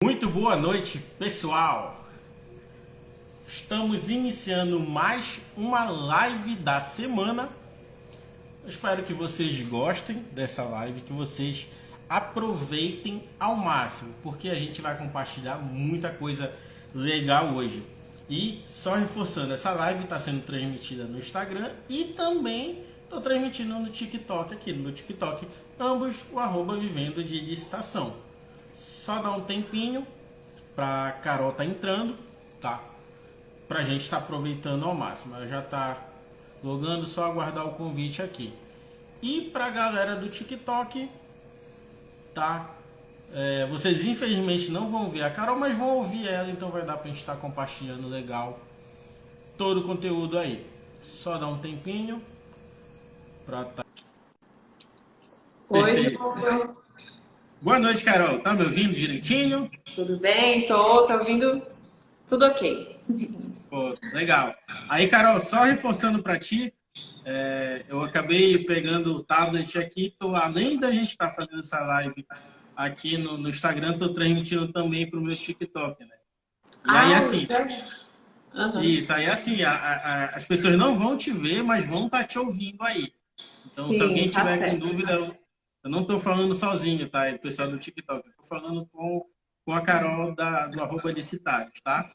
Muito boa noite, pessoal. Estamos iniciando mais uma live da semana. Eu espero que vocês gostem dessa live, que vocês aproveitem ao máximo, porque a gente vai compartilhar muita coisa legal hoje. E só reforçando, essa live está sendo transmitida no Instagram e também estou transmitindo no TikTok, aqui no meu TikTok, ambos o @vivendo de licitação. Só dá um tempinho pra Carol tá entrando, tá? Pra gente estar aproveitando ao máximo. Ela já tá logando, só aguardar o convite aqui. E pra galera do TikTok, tá? Vocês infelizmente não vão ver a Carol, mas vão ouvir ela, então vai dar pra gente estar compartilhando legal todo o conteúdo aí. Só dá um tempinho pra tá. Oi, Perfeito. Júlio. Boa noite, Carol. Tá me ouvindo direitinho? Tudo bem? Tô ouvindo tudo ok. Pô, legal. Aí, Carol, só reforçando para ti, eu acabei pegando o tablet aqui, além da gente estar fazendo essa live aqui no Instagram, estou transmitindo também para o meu TikTok, né? E aí, Ah, assim, uhum. isso, aí, assim, as pessoas não vão te ver, mas vão estar te ouvindo aí. Então, se alguém Sim, tá tiver com certo. dúvida, eu não estou falando sozinho, tá? É do pessoal do TikTok. Eu estou falando com a Carol do @licitários, tá?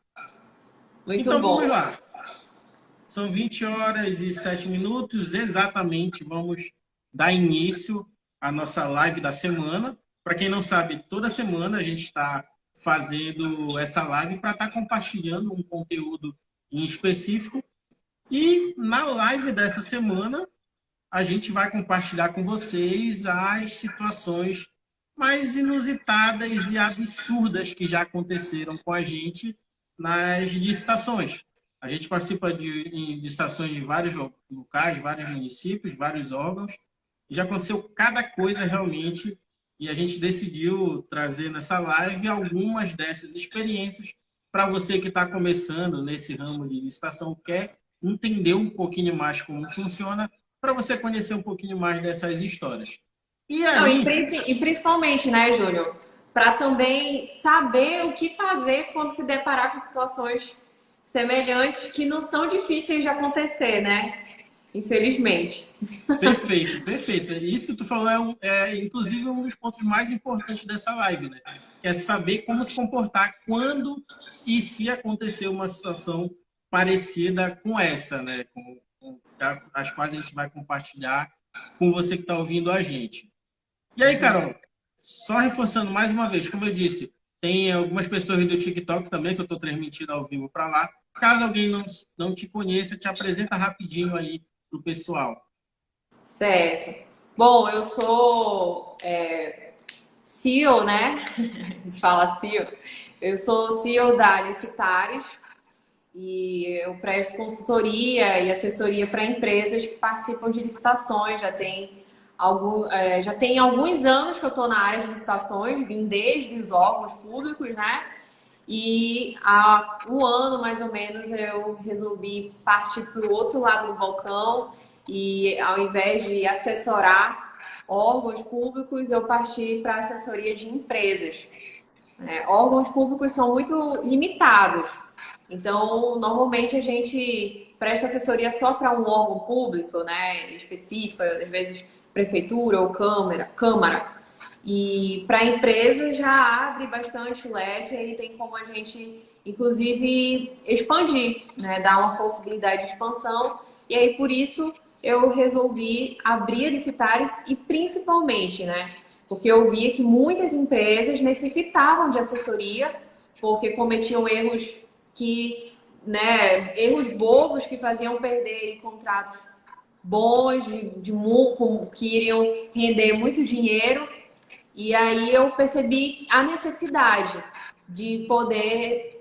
Muito Então, vamos bom. lá. São 20 horas e 7 minutos, exatamente. Vamos dar início à nossa live da semana. Para quem não sabe, toda semana a gente está fazendo essa live para estar compartilhando um conteúdo em específico. E na live dessa semana, a gente vai compartilhar com vocês as situações mais inusitadas e absurdas que já aconteceram com a gente nas licitações. A gente participa de licitações de vários locais, vários municípios, vários órgãos. E já aconteceu cada coisa realmente. E a gente decidiu trazer nessa live algumas dessas experiências para você que está começando nesse ramo de licitação, quer entender um pouquinho mais como funciona, para você conhecer um pouquinho mais dessas histórias. E Não, aí, e principalmente, né, Júlio, para também saber o que fazer quando se deparar com situações semelhantes que não são difíceis de acontecer, né? Infelizmente. perfeito, perfeito. Isso que tu falou inclusive, um dos pontos mais importantes dessa live, né? Que é saber como se comportar quando e se acontecer uma situação parecida com essa, né? Com as quais a gente vai compartilhar com você que está ouvindo a gente. E aí, Carol, só reforçando mais uma vez, como eu disse, tem algumas pessoas do TikTok também que eu estou transmitindo ao vivo para lá. Caso alguém não te conheça, te apresenta rapidinho aí pro pessoal. Certo. Bom, eu sou CEO, né? A gente fala CEO. Eu sou CEO da Licitares e eu presto consultoria e assessoria para empresas que participam de licitações. Já tem alguns anos que eu estou na área de licitações, vim desde os órgãos públicos, né? E há um ano, mais ou menos, eu resolvi partir para o outro lado do balcão e, ao invés de assessorar órgãos públicos, eu parti para assessoria de empresas. Órgãos públicos são muito limitados, então, normalmente a gente presta assessoria só para um órgão público, né, específico, às vezes prefeitura ou câmara. E para empresa já abre bastante leque, aí tem como a gente, inclusive, expandir, né? Dar uma possibilidade de expansão. E aí, por isso, eu resolvi abrir a Licitares e principalmente, né? Porque eu via que muitas empresas necessitavam de assessoria, porque cometiam erros erros bobos que faziam perder contratos bons, que iriam render muito dinheiro. E aí eu percebi a necessidade de poder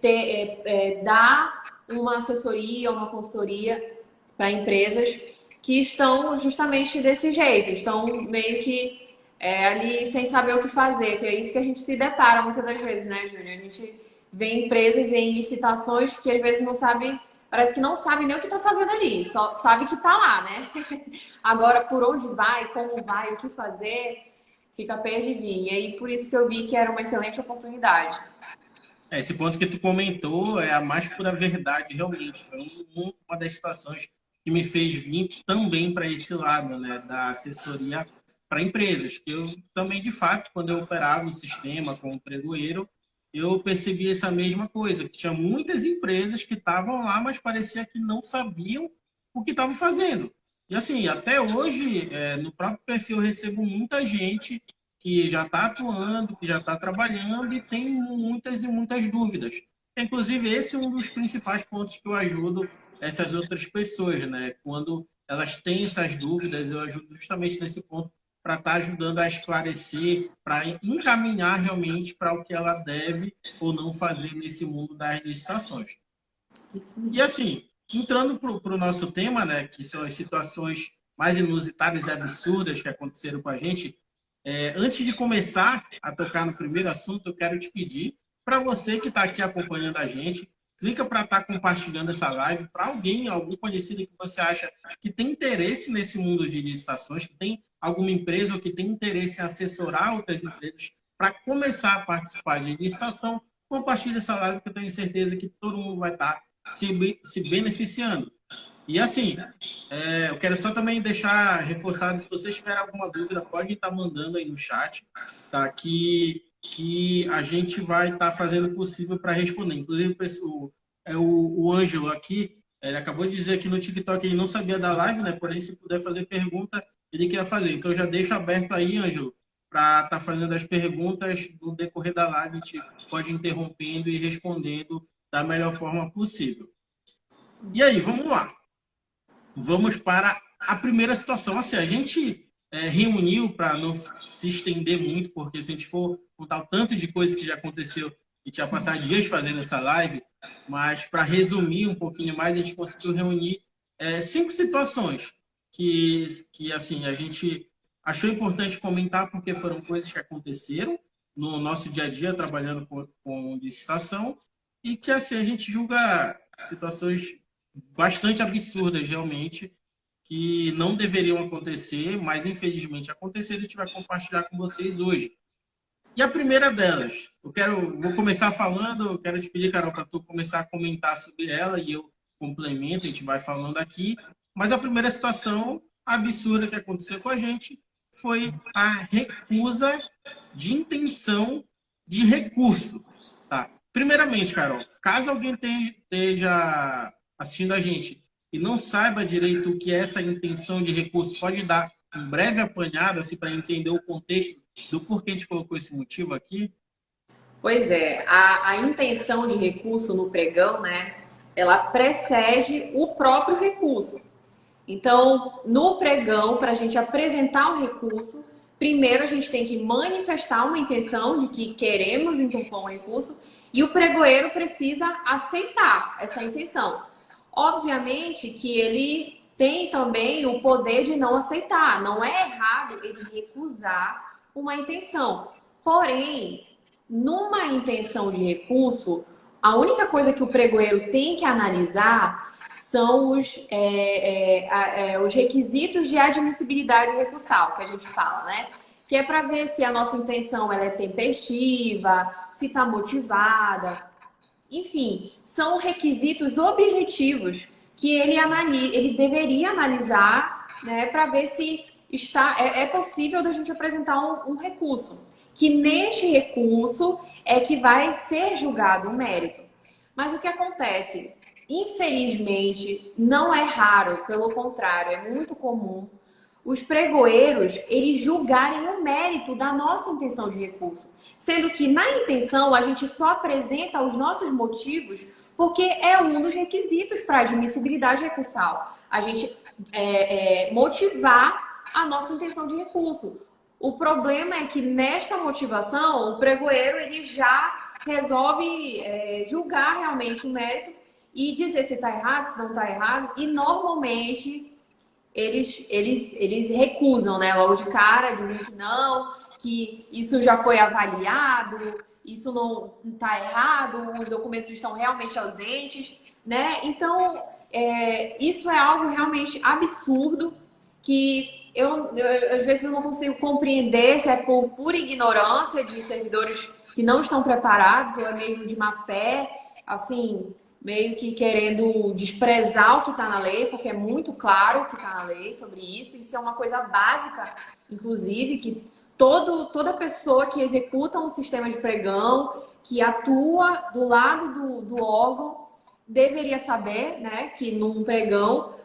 dar uma assessoria, uma consultoria para empresas que estão justamente desse jeito, estão meio que ali sem saber o que fazer, que é isso que a gente se depara muitas das vezes, né, Júlia? A gente vê empresas em licitações que às vezes não sabem, parece que não sabem nem o que está fazendo ali, só sabe que está lá, né? Agora, por onde vai, como vai, o que fazer, fica perdidinho. E aí, por isso que eu vi que era uma excelente oportunidade. Esse ponto que tu comentou é a mais pura verdade, realmente. Foi uma das situações que me fez vir também para esse lado, né, da assessoria para empresas. Que eu também, de fato, quando eu operava o sistema como pregoeiro, eu percebi essa mesma coisa, que tinha muitas empresas que estavam lá, mas parecia que não sabiam o que estavam fazendo. E assim, até hoje, no próprio perfil, eu recebo muita gente que já está atuando, que já está trabalhando e tem muitas e muitas dúvidas. Inclusive, esse é um dos principais pontos que eu ajudo essas outras pessoas, né? Quando elas têm essas dúvidas, eu ajudo justamente nesse ponto para estar ajudando a esclarecer, para encaminhar realmente para o que ela deve ou não fazer nesse mundo das licitações. E assim, entrando para o nosso tema, né, que são as situações mais inusitadas e absurdas que aconteceram com a gente, antes de começar a tocar no primeiro assunto, eu quero te pedir para você que está aqui acompanhando a gente, clica para estar compartilhando essa live para alguém, algum conhecido que você acha que tem interesse nesse mundo de licitações, que tem alguma empresa ou que tem interesse em assessorar outras empresas para começar a participar de licitação. Compartilhe essa live que eu tenho certeza que todo mundo vai estar se beneficiando. E assim, eu quero só também deixar reforçado, se vocês tiverem alguma dúvida, pode estar mandando aí no chat, tá? Que a gente vai estar fazendo o possível para responder. Inclusive, o Ângelo aqui, ele acabou de dizer aqui no TikTok que ele não sabia da live, né? Porém, se puder fazer pergunta, ele queria fazer. Então, eu já deixo aberto aí, Ângelo, para estar fazendo as perguntas no decorrer da live. A gente pode ir interrompendo e respondendo da melhor forma possível. E aí, vamos lá. Vamos para a primeira situação. Assim, a gente reuniu para não se estender muito, porque se a gente for contar o tanto de coisa que já aconteceu, a gente ia passar dias fazendo essa live, mas para resumir um pouquinho mais, a gente conseguiu reunir 5 situações que assim, a gente achou importante comentar, porque foram coisas que aconteceram no nosso dia a dia, trabalhando com licitação, e que assim, a gente julga situações bastante absurdas, realmente, que não deveriam acontecer, mas infelizmente aconteceram e a gente vai compartilhar com vocês hoje. E a primeira delas, vou começar falando, eu quero te pedir, Carol, para tu começar a comentar sobre ela e eu complemento, a gente vai falando aqui. Mas a primeira situação absurda que aconteceu com a gente foi a recusa de intenção de recurso. Tá? Primeiramente, Carol, caso alguém esteja assistindo a gente e não saiba direito o que é essa intenção de recurso, pode dar um breve apanhado assim, para entender o contexto do porquê a gente colocou esse motivo aqui? Pois é, a intenção de recurso no pregão, né, ela precede o próprio recurso. Então, no pregão, para a gente apresentar o recurso, primeiro a gente tem que manifestar uma intenção de que queremos interpor um recurso e o pregoeiro precisa aceitar essa intenção. Obviamente que ele tem também o poder de não aceitar, não é errado ele recusar uma intenção. Porém, numa intenção de recurso, a única coisa que o pregoeiro tem que analisar são os requisitos de admissibilidade recursal, que a gente fala, né? Que é para ver se a nossa intenção ela é tempestiva, se está motivada. Enfim, são requisitos objetivos que ele deveria analisar, né, para ver se é possível da gente apresentar um recurso. Que neste recurso é que vai ser julgado o mérito. Mas o que acontece? Infelizmente, não é raro, pelo contrário, é muito comum os pregoeiros eles julgarem o mérito da nossa intenção de recurso. Sendo que na intenção a gente só apresenta os nossos motivos porque é um dos requisitos para admissibilidade recursal. A gente motivar a nossa intenção de recurso. O problema é que nesta motivação o pregoeiro ele já resolve julgar realmente o mérito e dizer se está errado, se não está errado. E normalmente eles recusam, né? Logo de cara, dizem que não, que isso já foi avaliado, isso não está errado, os documentos estão realmente ausentes, né? Então, isso é algo realmente absurdo que às vezes eu não consigo compreender se é por pura ignorância de servidores que não estão preparados ou é mesmo de má fé, assim, meio que querendo desprezar o que está na lei, porque é muito claro o que está na lei sobre isso. Isso é uma coisa básica, inclusive, que toda pessoa que executa um sistema de pregão, que atua do lado do órgão, deveria saber, né, que num pregão,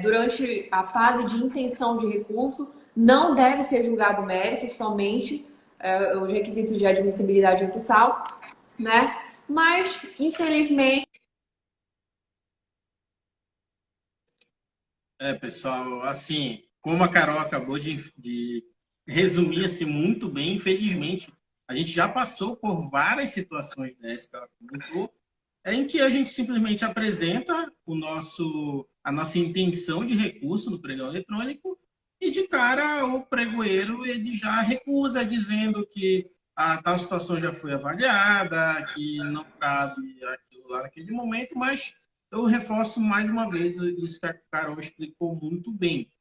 durante a fase de intenção de recurso, não deve ser julgado o mérito, somente os requisitos de admissibilidade recursal, né? Mas, infelizmente, Pessoal, assim, como a Carol acabou de resumir assim, muito bem, infelizmente, a gente já passou por várias situações dessas que ela comentou, em que a gente simplesmente apresenta a nossa intenção de recurso no pregão eletrônico e de cara o pregoeiro ele já recusa, dizendo que a tal situação já foi avaliada, que não cabe aquilo lá naquele momento, mas eu reforço mais uma vez isso que a Carol explicou muito bem.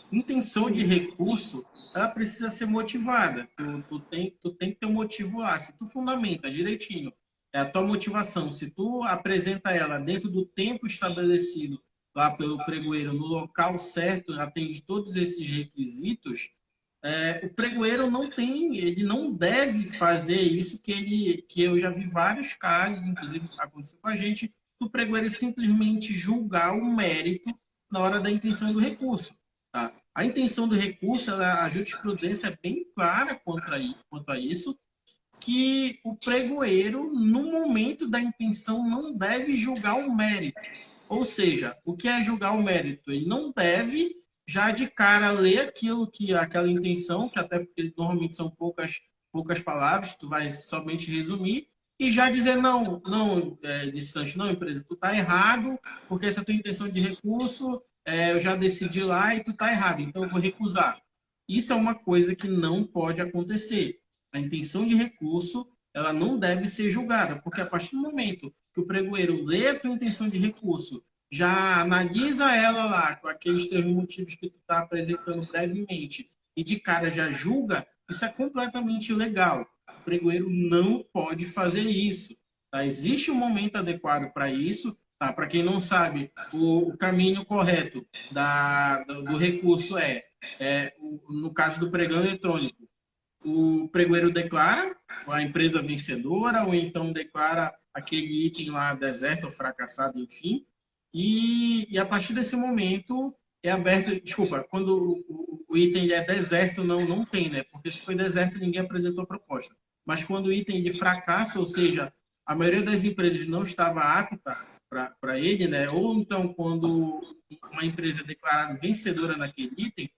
Intenção de recurso, ela precisa ser motivada. Tu tem que ter um motivo lá. Se tu fundamenta direitinho a tua motivação, se tu apresenta ela dentro do tempo estabelecido lá pelo pregoeiro, no local certo, atende todos esses requisitos, o pregoeiro não tem, ele não deve fazer isso que eu já vi vários casos, inclusive aconteceu com a gente, do pregoeiro simplesmente julgar o mérito na hora da intenção do recurso. Tá? A intenção do recurso, a jurisprudência é bem clara quanto a isso, que o pregoeiro, no momento da intenção, não deve julgar o mérito. Ou seja, o que é julgar o mérito? Ele não deve, já de cara, ler aquela intenção, que até porque normalmente são poucas palavras, tu vai somente resumir, e já dizer, não, distante, não, empresa, tu tá errado, porque essa tua intenção de recurso, eu já decidi lá e tu tá errado, então eu vou recusar. Isso é uma coisa que não pode acontecer. A intenção de recurso, ela não deve ser julgada, porque a partir do momento que o pregoeiro lê a tua intenção de recurso, já analisa ela lá com aqueles teus motivos que tu está apresentando brevemente e de cara já julga, isso é completamente ilegal. O pregoeiro não pode fazer isso. Tá? Existe um momento adequado para isso. Tá? Para quem não sabe, o caminho correto do recurso no caso do pregão eletrônico, o pregoeiro declara a empresa vencedora, ou então declara aquele item lá deserto ou fracassado, enfim. E a partir desse momento é aberto. Desculpa, quando o item é deserto, não tem, né? Porque se foi deserto, ninguém apresentou proposta. Mas quando o item de fracasso, ou seja, a maioria das empresas não estava apta para ele, né? Ou então quando uma empresa é declarada vencedora naquele item,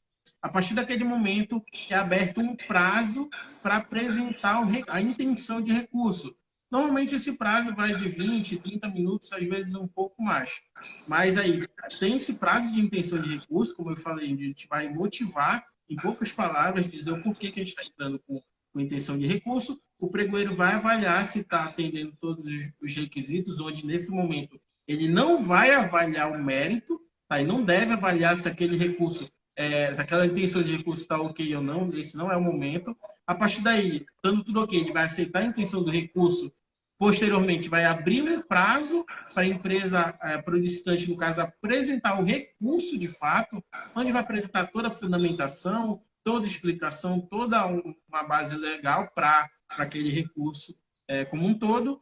a partir daquele momento é aberto um prazo para apresentar a intenção de recurso. Normalmente esse prazo vai de 20, 30 minutos, às vezes um pouco mais. Mas aí tem esse prazo de intenção de recurso, como eu falei, a gente vai motivar, em poucas palavras, dizer o porquê que a gente está entrando com intenção de recurso. O pregoeiro vai avaliar se está atendendo todos os requisitos, onde nesse momento ele não vai avaliar o mérito, tá? E não deve avaliar se aquele recurso aquela intenção de recurso está ok ou não, esse não é o momento. A partir daí, estando tudo ok, ele vai aceitar a intenção do recurso, posteriormente vai abrir um prazo para a empresa, para o licitante, no caso, apresentar o recurso de fato, onde vai apresentar toda a fundamentação, toda a explicação, toda uma base legal para aquele recurso como um todo.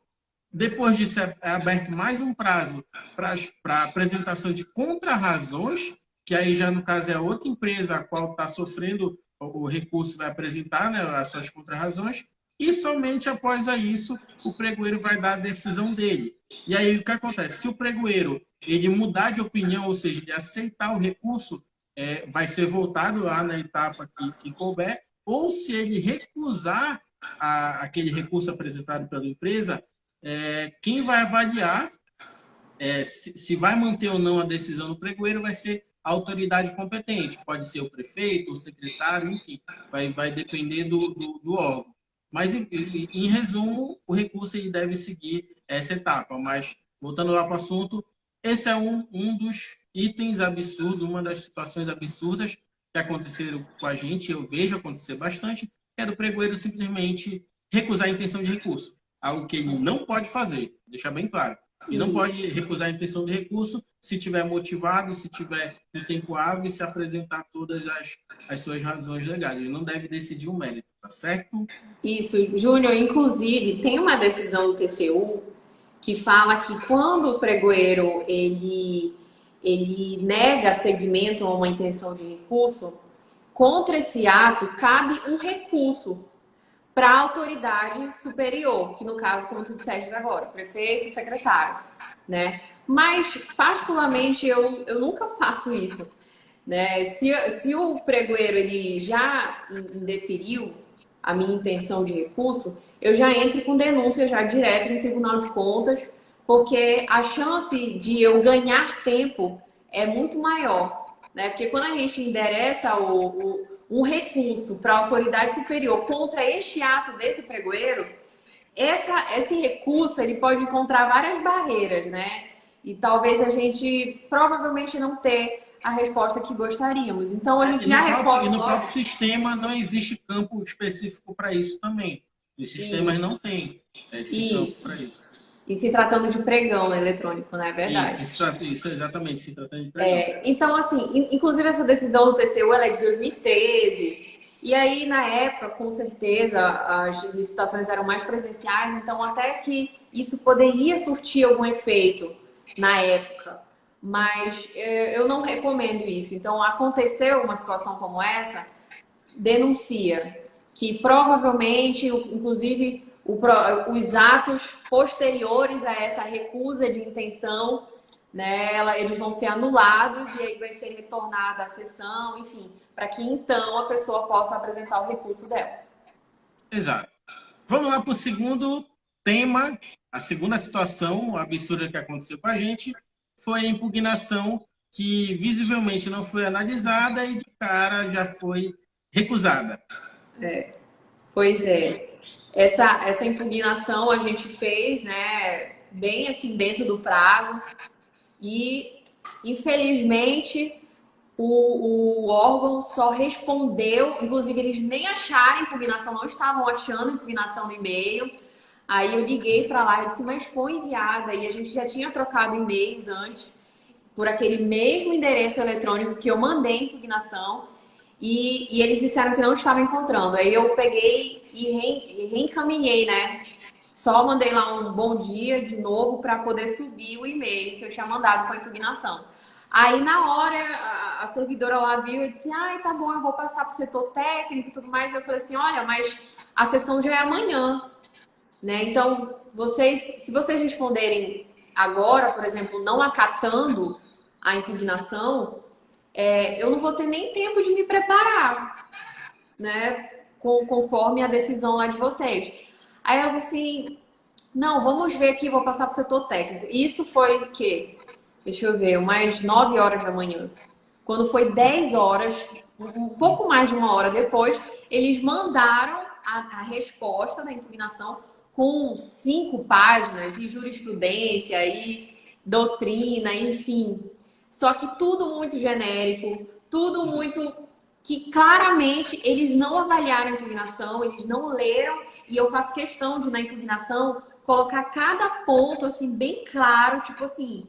Depois disso, é aberto mais um prazo para apresentação de contrarrazões, que aí já no caso é outra empresa a qual está sofrendo o recurso, vai apresentar, né, as suas contrarrazões, e somente após isso o pregoeiro vai dar a decisão dele. E aí o que acontece? Se o pregoeiro ele mudar de opinião, ou seja, ele aceitar o recurso, vai ser voltado lá na etapa que couber, ou se ele recusar aquele recurso apresentado pela empresa, quem vai avaliar se vai manter ou não a decisão do pregoeiro vai ser a autoridade competente. Pode ser o prefeito, o secretário, enfim, vai depender do órgão. Mas, em resumo, o recurso ele deve seguir essa etapa. Mas, voltando lá para o assunto, esse é um dos itens absurdos, uma das situações absurdas que aconteceram com a gente, eu vejo acontecer bastante, é do pregoeiro simplesmente recusar a intenção de recurso. Algo que ele não pode fazer, deixar bem claro. E não pode Isso. recusar a intenção de recurso se tiver motivado, se tiver um tempo hábil e se apresentar todas as suas razões legais. Ele não deve decidir o mérito, tá certo? Isso, Júnior, inclusive, tem uma decisão do TCU que fala que quando o pregoeiro ele nega seguimento a uma intenção de recurso, contra esse ato cabe um recurso para a autoridade superior, que no caso, como tu disseste agora, prefeito e secretário, né? Mas, particularmente, eu nunca faço isso, né? Se o pregoeiro ele já indeferiu a minha intenção de recurso, eu já entro com denúncia já direto no Tribunal de Contas, porque a chance de eu ganhar tempo é muito maior, né? Porque quando a gente endereça um recurso para a autoridade superior contra este ato desse pregoeiro, esse recurso ele pode encontrar várias barreiras, né? E talvez a gente provavelmente não ter a resposta que gostaríamos. Então a gente já recorre No logo. próprio sistema não existe campo específico para isso também. Os sistemas Isso, não têm esse campo isso. para isso. E se tratando de pregão eletrônico, não é verdade? Isso exatamente, se tratando de pregão. Então, assim, inclusive essa decisão do TCU ela é de 2013. E aí, na época, com certeza, as licitações eram mais presenciais, então até que isso poderia surtir algum efeito na época. Mas eu não recomendo isso. Então, aconteceu uma situação como essa, denuncia que provavelmente, inclusive, os atos posteriores a essa recusa de intenção, né, eles vão ser anulados e aí vai ser retornada a sessão, enfim, para que então a pessoa possa apresentar o recurso dela. Exato. Vamos lá para o segundo tema, a segunda situação absurda que aconteceu com a gente foi a impugnação que visivelmente não foi analisada e de cara já foi recusada. Pois é. Essa impugnação a gente fez, né, bem assim dentro do prazo e, infelizmente, o órgão só respondeu, inclusive eles nem acharam impugnação, não estavam achando impugnação no e-mail. Aí eu liguei para lá e disse, mas foi enviada e a gente já tinha trocado e-mails antes por aquele mesmo endereço eletrônico que eu mandei impugnação e eles disseram que não estavam encontrando. Aí eu peguei e reencaminhei, né? Só mandei lá um bom dia de novo para poder subir o e-mail que eu tinha mandado com a impugnação. Aí na hora a servidora lá viu e disse, ai, tá bom, eu vou passar para o setor técnico e tudo mais. Eu falei assim, olha, mas a sessão já é amanhã, né? Então, se vocês responderem agora, por exemplo, não acatando a impugnação, eu não vou ter nem tempo de me preparar, né? Conforme a decisão lá de vocês. Aí eu assim, não, vamos ver aqui, vou passar para o setor técnico. Isso foi o quê? Deixa eu ver, umas 9 horas da manhã. Quando foi 10 horas, um pouco mais de uma hora depois, eles mandaram a resposta da impugnação com 5 páginas e jurisprudência e doutrina, enfim. Só que tudo muito genérico, tudo muito que claramente eles não avaliaram a impugnação, eles não leram, e eu faço questão de, na impugnação, colocar cada ponto assim bem claro, tipo assim,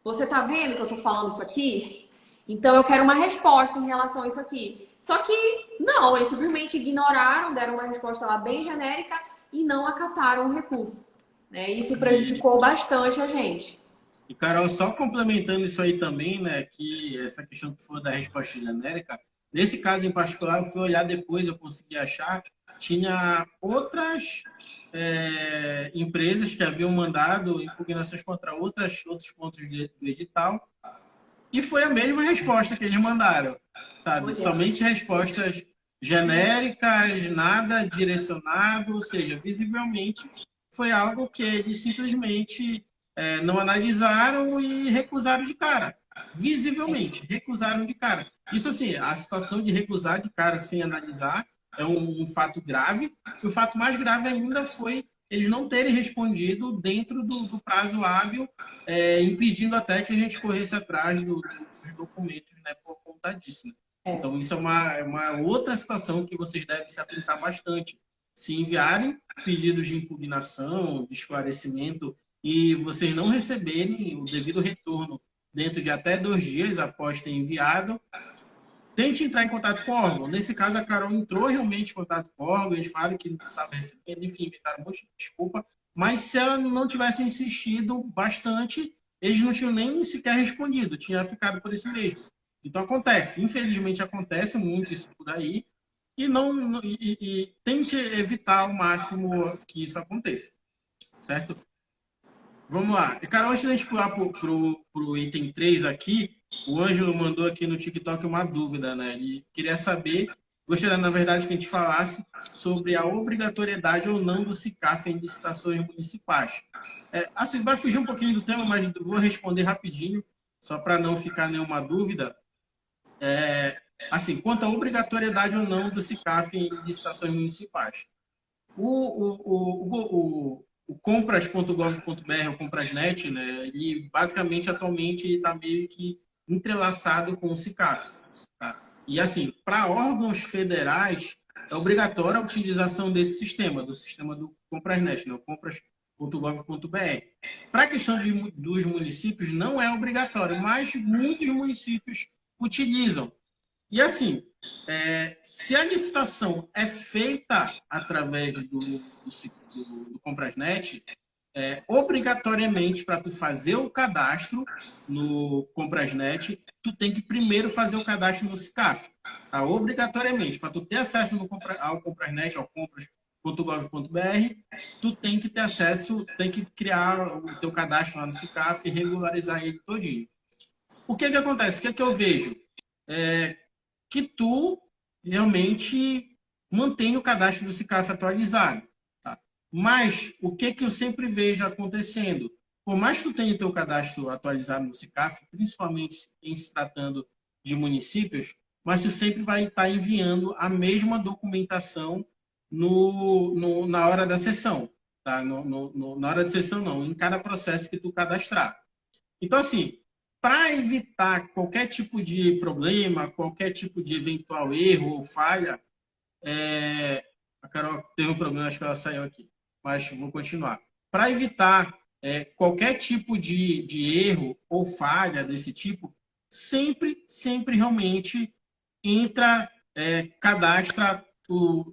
você tá vendo que eu tô falando isso aqui? Então eu quero uma resposta em relação a isso aqui. Só que não, eles simplesmente ignoraram, deram uma resposta lá bem genérica e não acataram o recurso, né? Isso prejudicou bastante a gente. E, Carol, só complementando isso aí também, né, que essa questão que foi da resposta genérica, nesse caso em particular, eu fui olhar depois, eu consegui achar, tinha outras empresas que haviam mandado impugnações contra outros pontos do edital, e foi a mesma resposta que eles mandaram, sabe? Olha. Somente respostas genéricas, nada direcionado, ou seja, visivelmente foi algo que eles simplesmente não analisaram e recusaram de cara. Visivelmente, recusaram de cara. Isso assim, a situação de recusar de cara sem analisar é um fato grave, e o fato mais grave ainda foi eles não terem respondido dentro do prazo hábil, impedindo até que a gente corresse atrás dos documentos, né, por conta disso. Então, isso é uma outra situação que vocês devem se atentar bastante. Se enviarem pedidos de impugnação, de esclarecimento, e vocês não receberem o devido retorno dentro de até 2 dias após ter enviado, tente entrar em contato com o órgão. Nesse caso, a Carol entrou realmente em contato com o órgão, eles falaram que não estava recebendo, enfim, inventaram um monte de desculpa. Mas se ela não tivesse insistido bastante, eles não tinham nem sequer respondido, tinha ficado por isso mesmo. Então acontece, infelizmente acontece muito isso por aí, e tente evitar ao máximo que isso aconteça, certo? Vamos lá. E, Carol, antes de a gente pular para o item 3 aqui, o Ângelo mandou aqui no TikTok uma dúvida, né? Ele queria saber, gostaria, na verdade, que a gente falasse sobre a obrigatoriedade ou não do SICAF em licitações municipais. Assim, vai fugir um pouquinho do tema, mas vou responder rapidinho, só para não ficar nenhuma dúvida. Assim, quanto à obrigatoriedade ou não do SICAF em licitações municipais. O compras.gov.br, o Comprasnet, né, ele basicamente atualmente está meio que entrelaçado com o SICAF. Tá? E assim, para órgãos federais, é obrigatória a utilização desse sistema, do sistema do Comprasnet, né, o compras.gov.br. Para a questão dos municípios, não é obrigatório, mas muitos municípios utilizam. E assim, se a licitação é feita através do Comprasnet, obrigatoriamente, para tu fazer o cadastro no Comprasnet, tu tem que primeiro fazer o cadastro no SICAF. Tá? Obrigatoriamente, para tu ter acesso ao Comprasnet, ao compras.gov.br, tu tem que ter acesso, tem que criar o teu cadastro lá no SICAF e regularizar ele todinho. O que acontece? O que eu vejo? Que tu realmente mantém o cadastro do SICAF atualizado. Tá? Mas o que eu sempre vejo acontecendo? Por mais que tu tenha o teu cadastro atualizado no SICAF, principalmente em se tratando de municípios, mas tu sempre vai estar enviando a mesma documentação na hora da sessão. Tá? Na hora da sessão, não. Em cada processo que tu cadastrar. Então, assim, para evitar qualquer tipo de problema, qualquer tipo de eventual erro ou falha, a Carol teve um problema, acho que ela saiu aqui, mas vou continuar. Para evitar qualquer tipo de erro ou falha desse tipo, sempre realmente cadastra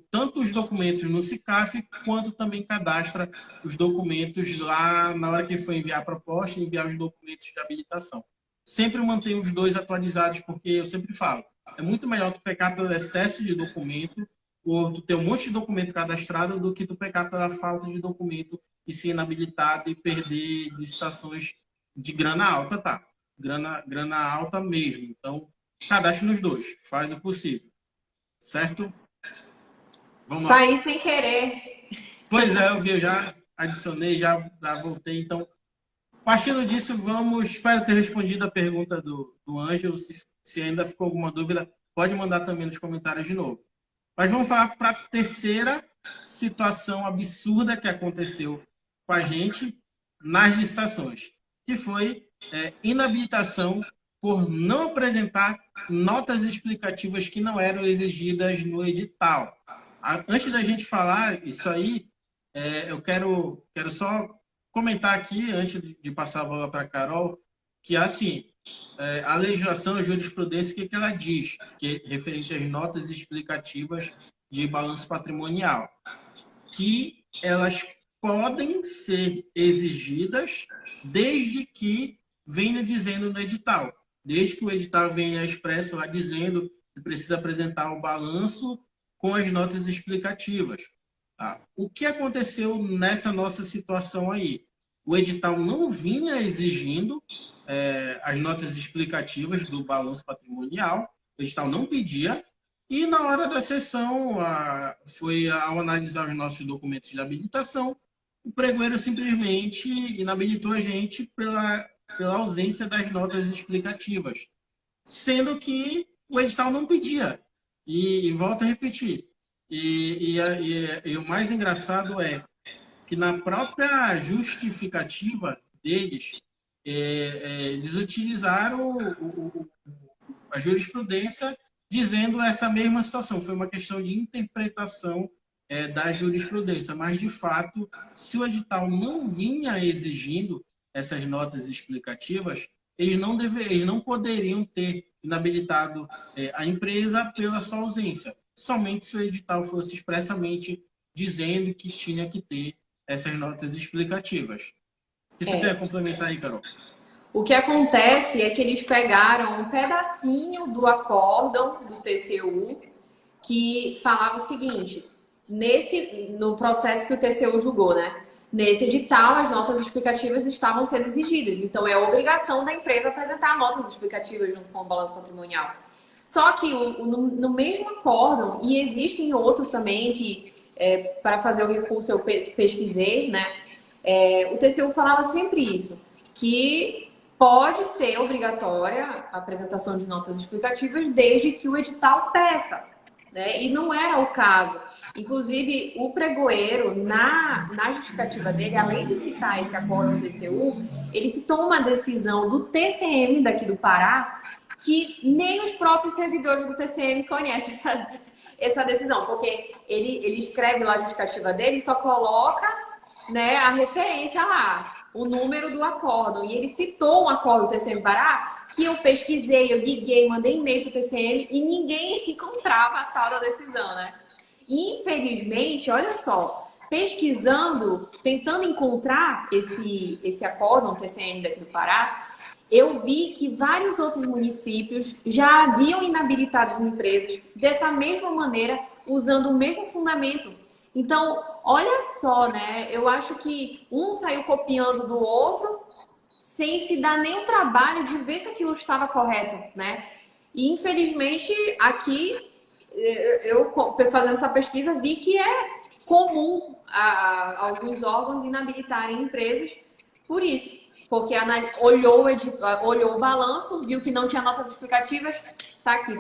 tanto os documentos no SICAF, quanto também cadastra os documentos lá na hora que for enviar a proposta e enviar os documentos de habilitação. Sempre mantenho os dois atualizados, porque eu sempre falo, é muito melhor tu pecar pelo excesso de documento, ou tu ter um monte de documento cadastrado, do que tu pecar pela falta de documento e ser inabilitado e perder licitações de grana alta, tá? Grana alta mesmo. Então, cadastre nos dois, faz o possível. Certo? Vamos lá. Saí sem querer. Pois é, eu já adicionei, já voltei. Então, partindo disso, espero ter respondido a pergunta do Ângelo. Se ainda ficou alguma dúvida, pode mandar também nos comentários de novo. Mas vamos falar para a terceira situação absurda que aconteceu com a gente nas licitações, que foi inabilitação por não apresentar notas explicativas que não eram exigidas no edital. Antes da gente falar isso aí, eu quero só comentar aqui, antes de passar a bola para a Carol, que assim, a legislação, a jurisprudência, o que ela diz? Que referente às notas explicativas de balanço patrimonial, que elas podem ser exigidas desde que venha dizendo no edital. Desde que o edital venha expresso lá dizendo que precisa apresentar o balanço com as notas explicativas. Tá? O que aconteceu nessa nossa situação aí? O edital não vinha exigindo as notas explicativas do balanço patrimonial, o edital não pedia, e na hora da sessão, ao analisar os nossos documentos de habilitação, o pregoeiro simplesmente inabilitou a gente pela ausência das notas explicativas, sendo que o edital não pedia. E volto a repetir, e o mais engraçado é que na própria justificativa deles, eles utilizaram a jurisprudência dizendo essa mesma situação. Foi uma questão de interpretação da jurisprudência, mas, de fato, se o edital não vinha exigindo essas notas explicativas, eles não poderiam ter inabilitado a empresa pela sua ausência, somente se o edital fosse expressamente dizendo que tinha que ter essas notas explicativas. O que você tem a complementar aí, Carol? O que acontece é que eles pegaram um pedacinho do acórdão do TCU que falava o seguinte, no processo que o TCU julgou, né? Nesse edital, as notas explicativas estavam sendo exigidas. Então, é obrigação da empresa apresentar notas explicativas junto com o balanço patrimonial. Só que no mesmo acórdão, e existem outros também que, para fazer o recurso, eu pesquisei, né? O TCU falava sempre isso, que pode ser obrigatória a apresentação de notas explicativas desde que o edital peça, né? E não era o caso. Inclusive, o pregoeiro, na justificativa dele, além de citar esse acordo do TCU, ele citou uma decisão do TCM daqui do Pará, que nem os próprios servidores do TCM conhecem essa decisão, porque ele escreve lá a justificativa dele e só coloca, né, a referência lá, o número do acórdão. E ele citou um acórdão do TCM Pará que eu pesquisei, eu liguei, mandei e-mail pro TCM e ninguém encontrava a tal da decisão, né? Infelizmente, olha só, pesquisando, tentando encontrar esse acórdão TCM daqui do Pará, eu vi que vários outros municípios já haviam inabilitado as empresas dessa mesma maneira, usando o mesmo fundamento. Então, olha só, né? Eu acho que um saiu copiando do outro sem se dar nem o trabalho de ver se aquilo estava correto, né? E, infelizmente, aqui, eu fazendo essa pesquisa, vi que é comum alguns órgãos inabilitarem empresas por isso. Porque olhou o balanço, viu que não tinha notas explicativas, tá aqui,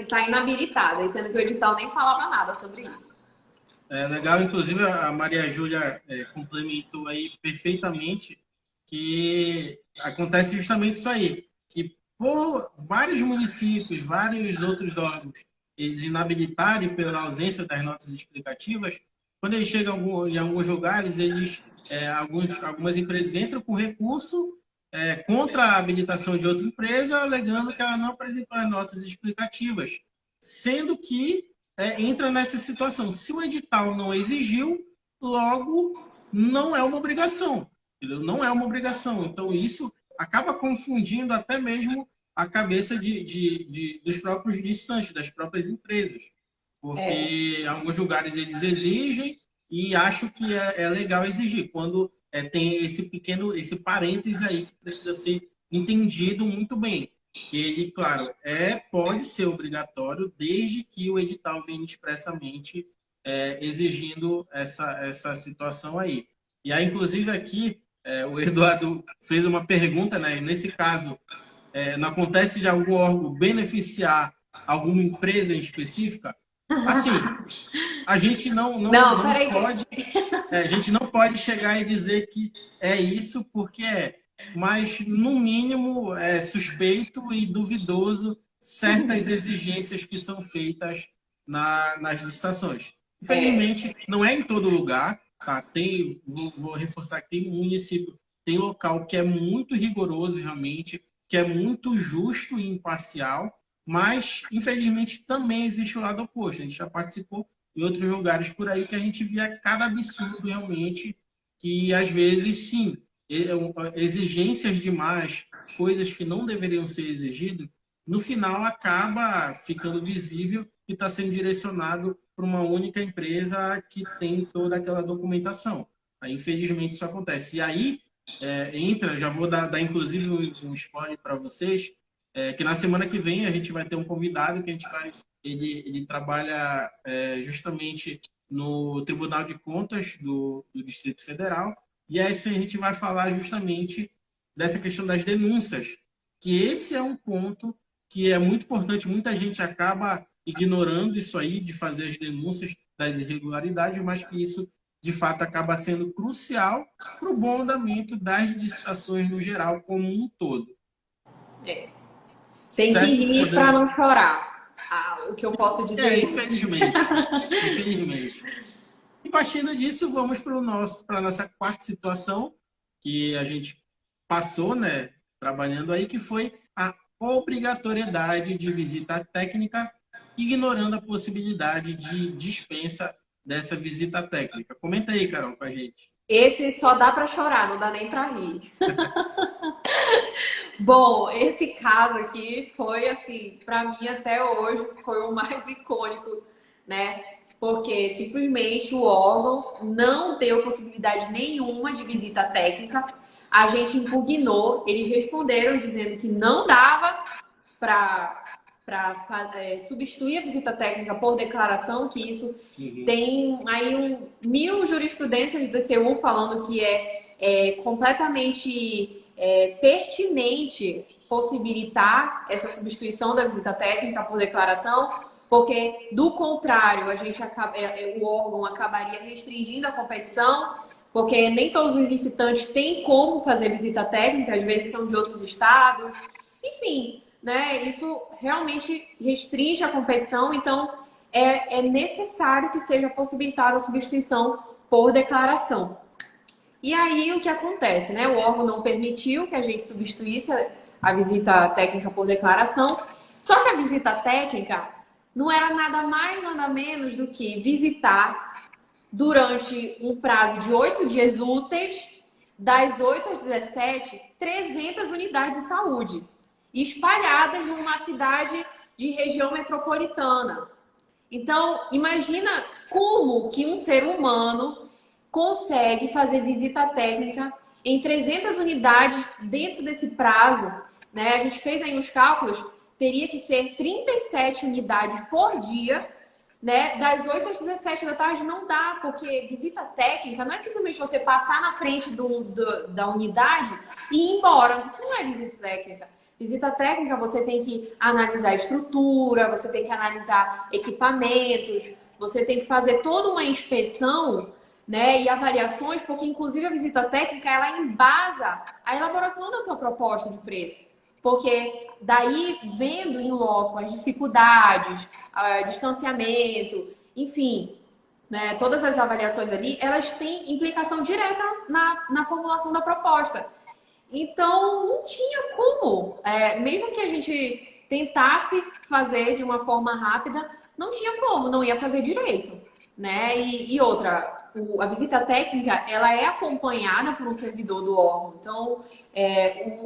tá inabilitada, sendo que o edital nem falava nada sobre isso. É legal, inclusive a Maria Júlia complementou aí perfeitamente que acontece justamente isso aí, que por vários municípios, vários outros órgãos, eles inabilitarem pela ausência das notas explicativas, quando eles chegam em alguns lugares, algumas empresas entram com recurso contra a habilitação de outra empresa, alegando que ela não apresentou as notas explicativas, sendo que entra nessa situação. Se o edital não exigiu, logo não é uma obrigação. Entendeu? Não é uma obrigação. Então, isso acaba confundindo até mesmo a cabeça dos próprios licitantes, das próprias empresas. Porque em alguns lugares eles exigem e acho que é legal exigir. Quando tem esse parêntese aí que precisa ser entendido muito bem. Que ele, claro, pode ser obrigatório desde que o edital venha expressamente exigindo essa situação aí. E aí, inclusive, aqui, o Eduardo fez uma pergunta, né? Nesse caso, não acontece de algum órgão beneficiar alguma empresa em específica? Assim, a gente não pode... a gente não pode chegar e dizer que é isso, porque mas, no mínimo, é suspeito e duvidoso certas exigências que são feitas nas licitações. Infelizmente, não é em todo lugar. Tá? Vou reforçar que tem município, tem local que é muito rigoroso, realmente, que é muito justo e imparcial, mas, infelizmente, também existe o lado oposto. A gente já participou em outros lugares por aí que a gente via cada absurdo, realmente, que, às vezes, sim, exigências demais, coisas que não deveriam ser exigidas, no final acaba ficando visível e está sendo direcionado para uma única empresa que tem toda aquela documentação. Aí, infelizmente, isso acontece. E aí, já vou dar inclusive um spoiler para vocês, que na semana que vem a gente vai ter um convidado que ele trabalha justamente no Tribunal de Contas do Distrito Federal. E aí a gente vai falar justamente dessa questão das denúncias, que esse é um ponto que é muito importante. Muita gente acaba ignorando isso aí, de fazer as denúncias das irregularidades, mas que isso, de fato, acaba sendo crucial para o bom andamento das licitações no geral, como um todo. Tem que rir para não chorar. o que eu posso dizer. Infelizmente. Infelizmente. E partindo disso, vamos para a nossa quarta situação, que a gente passou, né, trabalhando aí, que foi a obrigatoriedade de visita técnica, ignorando a possibilidade de dispensa dessa visita técnica. Comenta aí, Carol, com a gente. Esse só dá para chorar, não dá nem para rir. Bom, esse caso aqui foi, assim, para mim até hoje, foi o mais icônico, né? Porque simplesmente o órgão não deu possibilidade nenhuma de visita técnica. A gente impugnou, eles responderam dizendo que não dava para substituir a visita técnica por declaração, que isso tem aí mil jurisprudências do TCU falando que é completamente pertinente possibilitar essa substituição da visita técnica por declaração, porque, do contrário, o órgão acabaria restringindo a competição, porque nem todos os licitantes têm como fazer visita técnica, às vezes são de outros estados, enfim, né? Isso realmente restringe a competição, então é necessário que seja possibilitada a substituição por declaração. E aí o que acontece, né? O órgão não permitiu que a gente substituísse a visita técnica por declaração, só que a visita técnica não era nada mais, nada menos do que visitar durante um prazo de 8 dias úteis, das 8 às 17, 300 unidades de saúde, espalhadas numa cidade de região metropolitana. Então, imagina como que um ser humano consegue fazer visita técnica em 300 unidades dentro desse prazo, né? A gente fez aí uns cálculos, teria que ser 37 unidades por dia, né? Das 8 às 17 da tarde não dá, porque visita técnica não é simplesmente você passar na frente da unidade e ir embora. Isso não é visita técnica. Visita técnica, você tem que analisar a estrutura, você tem que analisar equipamentos, você tem que fazer toda uma inspeção, né, e avaliações, porque inclusive a visita técnica, ela embasa a elaboração da tua proposta de preço. Porque daí, vendo em loco as dificuldades, distanciamento, enfim, né, todas as avaliações ali, elas têm implicação direta na formulação da proposta. Então, não tinha como. Mesmo que a gente tentasse fazer de uma forma rápida, não tinha como, não ia fazer direito, né? E outra, a visita técnica, ela é acompanhada por um servidor do órgão. Então,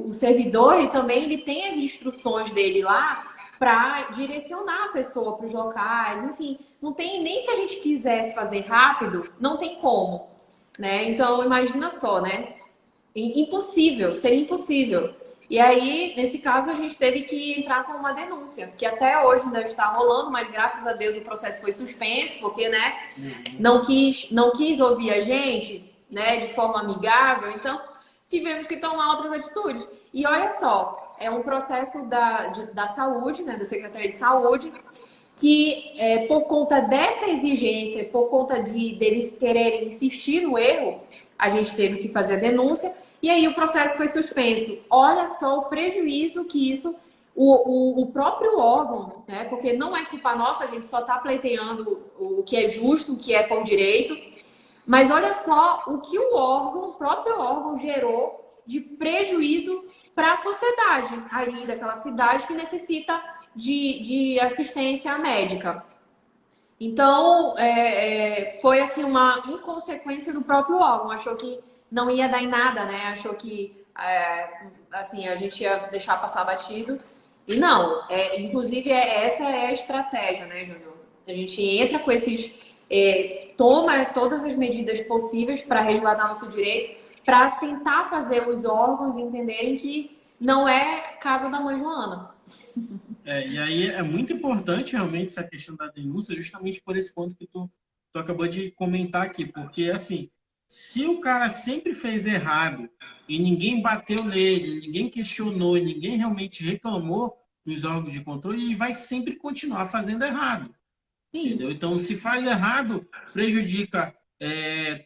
o servidor, ele tem as instruções dele lá para direcionar a pessoa para os locais, enfim. Não tem, nem se a gente quisesse fazer rápido, não tem como, né? Então, imagina só, né? Impossível, seria impossível. E aí, nesse caso, a gente teve que entrar com uma denúncia, que até hoje não deve estar rolando, mas graças a Deus o processo foi suspenso, porque, né, não quis ouvir a gente, né, de forma amigável, então tivemos que tomar outras atitudes. E olha só, é um processo da saúde, né, da Secretaria de Saúde, que por conta dessa exigência, por conta deles quererem insistir no erro, a gente teve que fazer a denúncia e aí o processo foi suspenso. Olha só o prejuízo que isso, o próprio órgão, né? Porque não é culpa nossa, a gente só está pleiteando o que é justo, o que é por direito, mas olha só o que o próprio órgão gerou de prejuízo para a sociedade ali daquela cidade que necessita de assistência médica. Então, foi assim uma inconsequência do próprio órgão. Achou que não ia dar em nada, né? Achou que assim, a gente ia deixar passar batido. E não, inclusive essa é a estratégia, né, Júnior? A gente entra com toma todas as medidas possíveis para resguardar nosso direito, para tentar fazer os órgãos entenderem que não é casa da mãe Joana. E aí é muito importante realmente essa questão da denúncia, justamente por esse ponto que tu acabou de comentar aqui, porque assim, se o cara sempre fez errado e ninguém bateu nele, ninguém questionou, ninguém realmente reclamou nos órgãos de controle, ele vai sempre continuar fazendo errado. Sim. Entendeu? Então, se faz errado, prejudica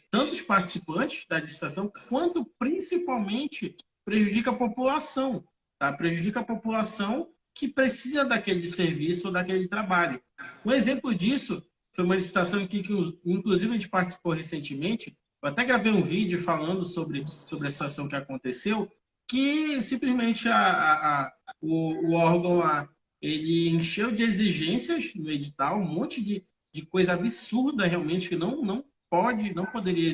tanto os participantes da licitação, quanto principalmente prejudica a população. Tá? Prejudica a população que precisa daquele serviço ou daquele trabalho. Um exemplo disso foi uma licitação aqui que, inclusive, a gente participou recentemente. Eu até gravei um vídeo falando sobre a situação que aconteceu, que simplesmente o órgão ele encheu de exigências no edital, um monte de coisa absurda realmente que não poderia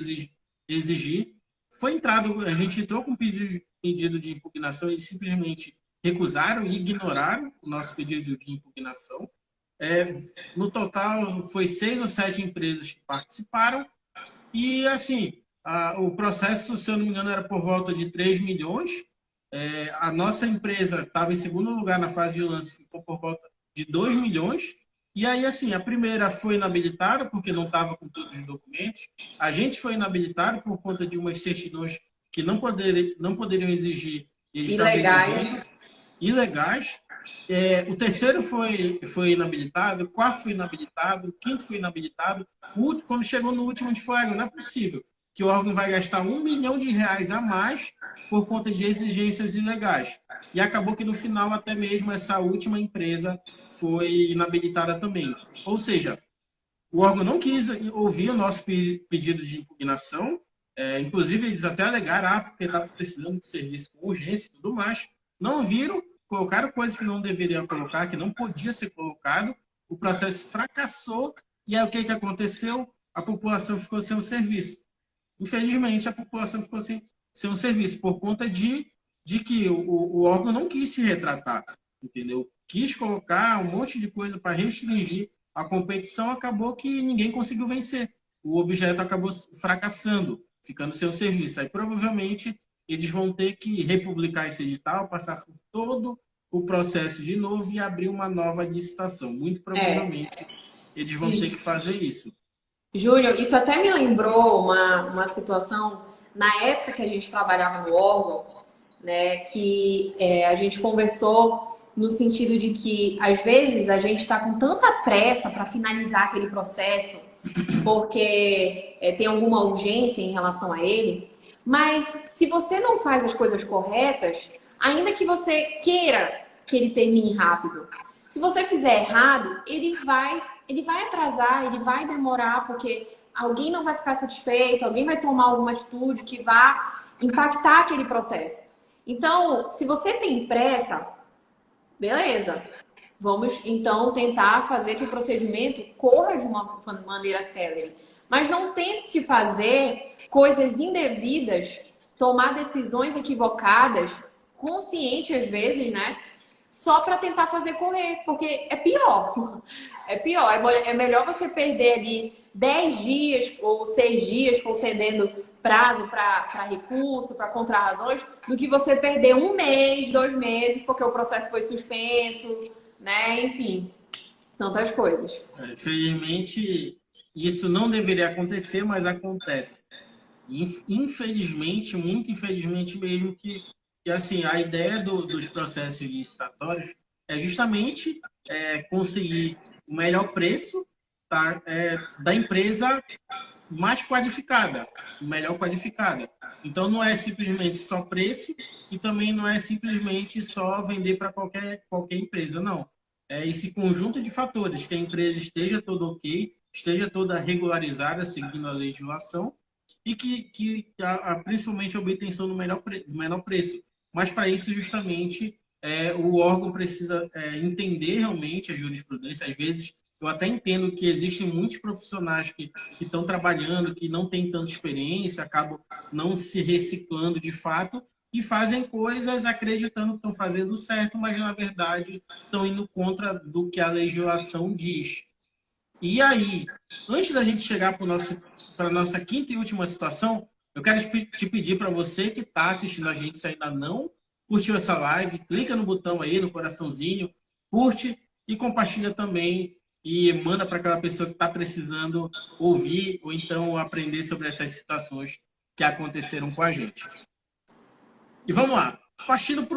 exigir. Foi entrado, a gente entrou com pedido de impugnação, eles simplesmente recusaram e ignoraram o nosso pedido de impugnação. No total, foi 6 ou 7 empresas que participaram. E, assim, o processo, se eu não me engano, era por volta de 3 milhões. A nossa empresa estava em segundo lugar na fase de lance, ficou por volta de 2 milhões. E aí, assim, a primeira foi inabilitada, porque não estava com todos os documentos. A gente foi inabilitado por conta de umas certidões que não poderiam exigir. Eles Ilegais. Ilegais. O terceiro foi inabilitado, o quarto foi inabilitado, o quinto foi inabilitado. Quando chegou no último, a gente falou, não é possível que o órgão vai gastar R$ 1 milhão a mais por conta de exigências ilegais. E acabou que no final até mesmo essa última empresa foi inabilitada também. Ou seja, o órgão não quis ouvir o nosso pedido de impugnação, inclusive eles até alegaram, porque estava precisando de serviço com urgência e tudo mais. Não viram, colocaram coisas que não deveriam colocar, que não podia ser colocado, o processo fracassou, e aí o que aconteceu? A população ficou sem o serviço. Infelizmente, a população ficou sem um serviço por conta de que o órgão não quis se retratar, entendeu? Quis colocar um monte de coisa para restringir a competição, acabou que ninguém conseguiu vencer. O objeto acabou fracassando, ficando sem o serviço. Aí, provavelmente, eles vão ter que republicar esse edital, passar por todo o processo de novo e abrir uma nova licitação. Muito provavelmente, eles vão ter que fazer isso. Júlio, isso até me lembrou uma situação, na época que a gente trabalhava no órgão, né, que a gente conversou no sentido de que, às vezes, a gente está com tanta pressa para finalizar aquele processo, porque tem alguma urgência em relação a ele, mas se você não faz as coisas corretas, ainda que você queira que ele termine rápido, se você fizer errado, ele vai atrasar, ele vai demorar, porque alguém não vai ficar satisfeito, alguém vai tomar alguma atitude que vá impactar aquele processo. Então, se você tem pressa, beleza. Vamos, então, tentar fazer que o procedimento corra de uma maneira célere. Mas não tente fazer coisas indevidas, tomar decisões equivocadas, consciente às vezes, né? Só para tentar fazer correr, porque é pior. É pior. É melhor você perder ali 10 dias ou 6 dias concedendo prazo para recurso, para contrarrazões, do que você perder 1 mês, 2 meses, porque o processo foi suspenso, né? Enfim, tantas coisas. Infelizmente, isso não deveria acontecer, mas acontece. Infelizmente, muito infelizmente mesmo, que assim, a ideia dos processos licitatórios é justamente conseguir o melhor preço, tá, da empresa mais qualificada, melhor qualificada. Então, não é simplesmente só preço e também não é simplesmente só vender para qualquer empresa, não. É esse conjunto de fatores, que a empresa esteja toda ok, esteja toda regularizada, seguindo a legislação, e que principalmente a obtenção do menor preço. Mas, para isso, justamente, o órgão precisa entender realmente a jurisprudência. Às vezes, eu até entendo que existem muitos profissionais que estão trabalhando, que não têm tanta experiência, acabam não se reciclando de fato e fazem coisas acreditando que estão fazendo certo, mas, na verdade, estão indo contra do que a legislação diz. E aí, antes da gente chegar para a nossa quinta e última situação, eu quero te pedir para você que está assistindo a gente, se ainda não curtiu essa live, clica no botão aí, no coraçãozinho, curte e compartilha também e manda para aquela pessoa que está precisando ouvir ou então aprender sobre essas situações que aconteceram com a gente. E vamos lá. Partindo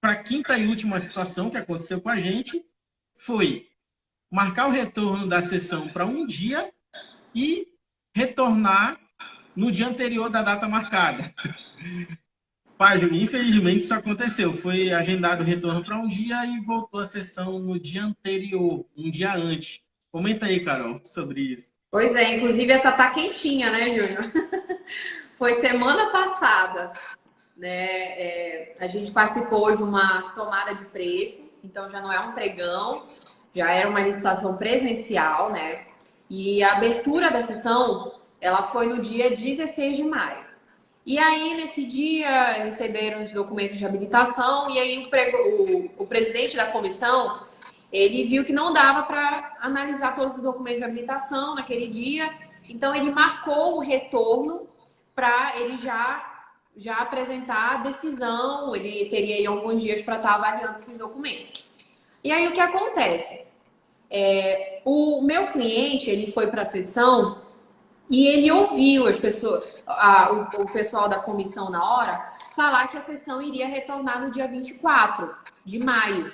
para a quinta e última situação que aconteceu com a gente, foi marcar o retorno da sessão para um dia e retornar no dia anterior da data marcada. Pá, Júnior, infelizmente isso aconteceu. Foi agendado o retorno para um dia e voltou a sessão no dia anterior, um dia antes. Comenta aí, Carol, sobre isso. Pois é, inclusive essa tá quentinha, né, Júnior? Foi semana passada, né? A gente participou de uma tomada de preço, então já não é um pregão, já era uma licitação presencial, né? E a abertura da sessão, ela foi no dia 16 de maio. E aí, nesse dia, receberam os documentos de habilitação e aí o presidente da comissão, ele viu que não dava para analisar todos os documentos de habilitação naquele dia, então ele marcou o retorno para ele já apresentar a decisão, ele teria aí alguns dias para estar avaliando esses documentos. E aí, o que acontece? O meu cliente, ele foi para a sessão e ele ouviu as pessoas, o pessoal da comissão na hora falar que a sessão iria retornar no dia 24 de maio,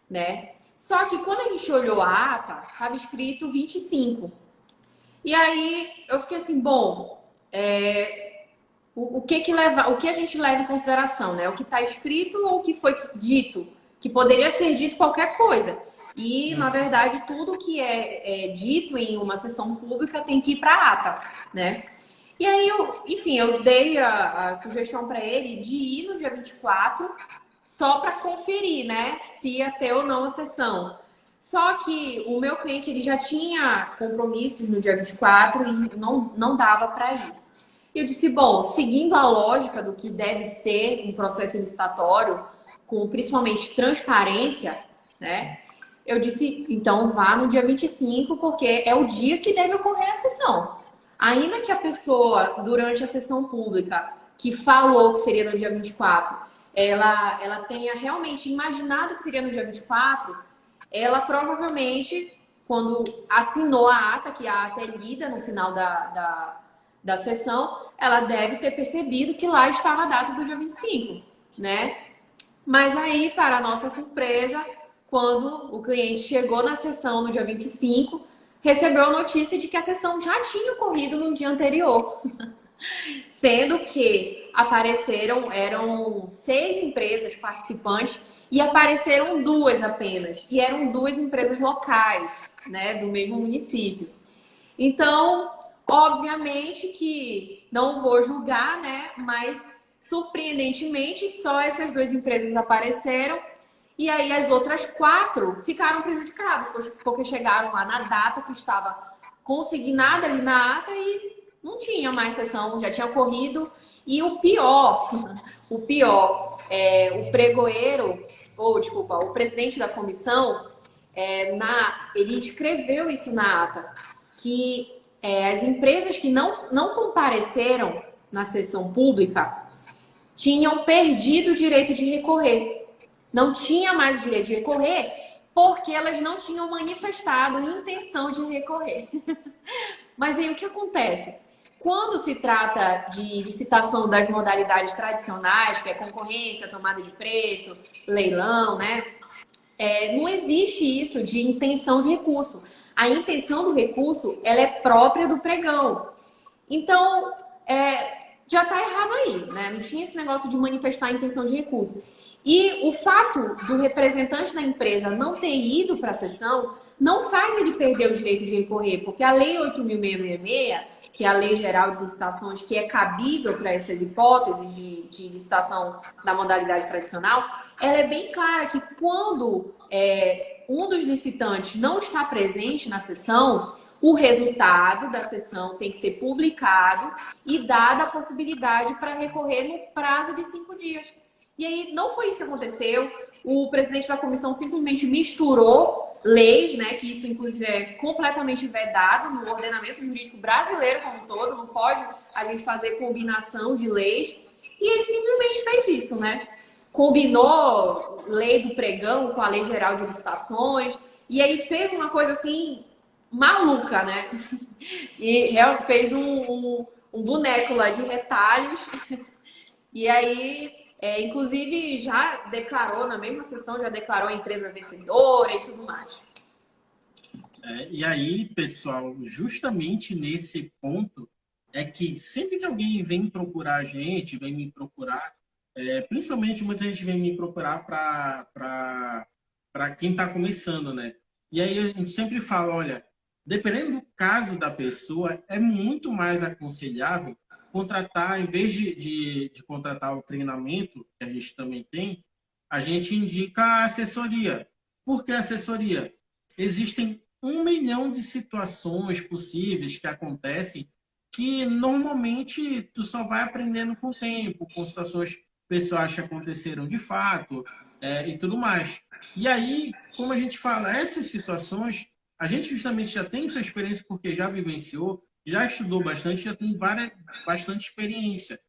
né? Só que quando a gente olhou a ata, estava escrito 25. E aí eu fiquei assim, bom, o que a gente leva em consideração, né? O que está escrito ou o que foi dito? Que poderia ser dito qualquer coisa. E, na verdade, tudo que é dito em uma sessão pública tem que ir para a ata, né? E aí, eu dei a sugestão para ele de ir no dia 24 só para conferir, né? Se ia ter ou não a sessão. Só que o meu cliente ele já tinha compromissos no dia 24 e não dava para ir. E eu disse, bom, seguindo a lógica do que deve ser um processo licitatório, com principalmente transparência, né? Eu disse, então vá no dia 25, porque é o dia que deve ocorrer a sessão. Ainda que a pessoa, durante a sessão pública, que falou que seria no dia 24, ela tenha realmente imaginado que seria no dia 24, ela provavelmente, quando assinou a ata, que a ata é lida no final da sessão, ela deve ter percebido que lá estava a data do dia 25, né? Mas aí, para a nossa surpresa, quando o cliente chegou na sessão no dia 25, recebeu a notícia de que a sessão já tinha ocorrido no dia anterior. Sendo que eram 6 empresas participantes e apareceram 2 apenas. E eram 2 empresas locais, né, do mesmo município. Então, obviamente que não vou julgar, né, mas surpreendentemente só essas 2 empresas apareceram e aí as outras 4 ficaram prejudicadas, porque chegaram lá na data que estava consignada ali na ata e não tinha mais sessão, já tinha ocorrido. E o pior, o pregoeiro, o presidente da comissão, ele escreveu isso na ata, que as empresas que não compareceram na sessão pública tinham perdido o direito de recorrer. Não tinha mais o direito de recorrer porque elas não tinham manifestado intenção de recorrer. Mas aí o que acontece? Quando se trata de licitação das modalidades tradicionais, que é concorrência, tomada de preço, leilão, né? Não existe isso de intenção de recurso. A intenção do recurso, ela é própria do pregão. Então, já está errado aí, né? Não tinha esse negócio de manifestar a intenção de recurso. E o fato do representante da empresa não ter ido para a sessão não faz ele perder o direito de recorrer, porque a Lei 8.666, que é a Lei Geral de Licitações, que é cabível para essas hipóteses de licitação da modalidade tradicional, ela é bem clara que quando um dos licitantes não está presente na sessão, o resultado da sessão tem que ser publicado e dada a possibilidade para recorrer no prazo de 5 dias. E aí não foi isso que aconteceu. O presidente da comissão simplesmente misturou leis, né, que isso inclusive é completamente vedado no ordenamento jurídico brasileiro como um todo, não pode a gente fazer combinação de leis. E ele simplesmente fez isso, né? Combinou lei do pregão com a Lei Geral de Licitações e ele fez uma coisa assim maluca, né? E fez um boneco lá de retalhos. E aí, inclusive, já declarou, na mesma sessão, já declarou a empresa vencedora e tudo mais. E aí, pessoal, justamente nesse ponto, é que sempre que alguém vem procurar a gente, vem me procurar, Principalmente muita gente vem me procurar para quem está começando, né? E aí a gente sempre fala, olha, dependendo do caso da pessoa, é muito mais aconselhável contratar, em vez de contratar o treinamento, que a gente também tem, a gente indica a assessoria. Por que assessoria? Existem 1 milhão de situações possíveis que acontecem que normalmente tu só vai aprendendo com o tempo, com situações pessoas que aconteceram de fato, e tudo mais. E aí, como a gente fala, essas situações, a gente justamente já tem essa experiência porque já vivenciou, já estudou bastante, já tem bastante experiência.